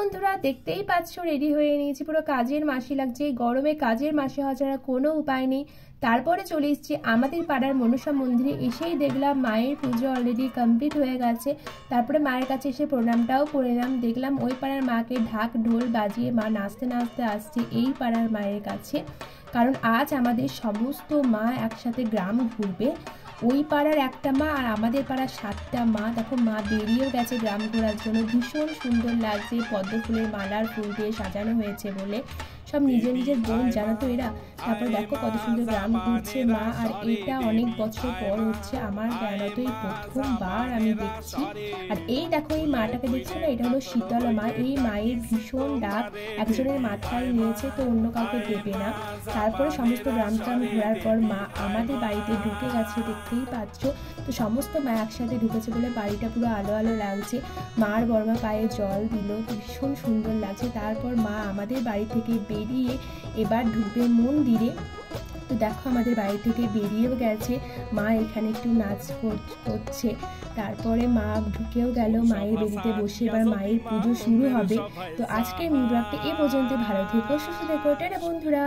বন্ধুরা দেখতেই পাচ্ছ রেডি হয়ে নিয়েছি, পুরো কাজের মাসি লাগছে। এই গরমে কাজের মাসি হওয়া ছাড়া কোনো উপায় নেই। তারপরে চলে এসেছি আমাদের পাড়ার মনসা মন্দিরে। এসেই দেখলাম মায়ের পুজো অলরেডি কমপ্লিট হয়ে গেছে। তারপরে মায়ের কাছে এসে প্রণামটাও করলাম। দেখলাম ওই পাড়ার মাকে ঢাক ঢোল বাজিয়ে মা নাচতে নাচতে আসছে এই পাড়ার মায়ের কাছে, কারণ আজ আমাদের সমস্ত মা একসাথে গ্রাম ঘুরবে। ওই পাড়ার একটা মা আর আমাদের পাড়ার 7টা মা। দেখো মা বেরিয়েও গেছে গ্রাম ঘোরার জন্য। ভীষণ সুন্দর লাগছে, পদ্ম ফুলের মালার ফুল দিয়ে সাজানো হয়েছে বলে। সব নিজের নিজের বোন জানো তো এরা। তারপর দেখো কত সুন্দর গ্রাম ঘুরছে মা। আর এটা অনেক বছর পর হচ্ছে, আমার বেড়াতে এই প্রথমবার আমি দেখছি। আর এই দেখো এই মাটাকে দেখছি না, এটা হলো শীতলা মা। এই মায়ের ভীষণ ডাক, একজনের মাথায় নিয়েছে তো অন্য কাউকে দেবে না। তারপরে সমস্ত গ্রাম ঘোরার পর মা আমাদের বাড়িতে ঢুকে গেছে, দেখতেই পাচ্ছ। তো সমস্ত মা একসাথে ঢুকেছে বলে বাড়িটা পুরো আলো আলো লাগছে। মার বড়মা পায়ে জল দিল, ভীষণ সুন্দর লাগছে। তারপর মা আমাদের বাড়ি থেকে বেরিয়ে এবার ঢুকবে মন্দিরে। তো দেখো আমাদের বাড়ি থেকে বেরিয়েও গেছে মা, এখানে একটু নাচ করছে। তারপরে মা ঢুকেও গেল মায়ের বেদিতে বসে, এবার মায়ের পুজো শুরু হবে। তো আজকের ভিডিওটা এ পর্যন্ত। ভালো থেকো, সুস্থ থেকো, টাটা বন্ধুরা।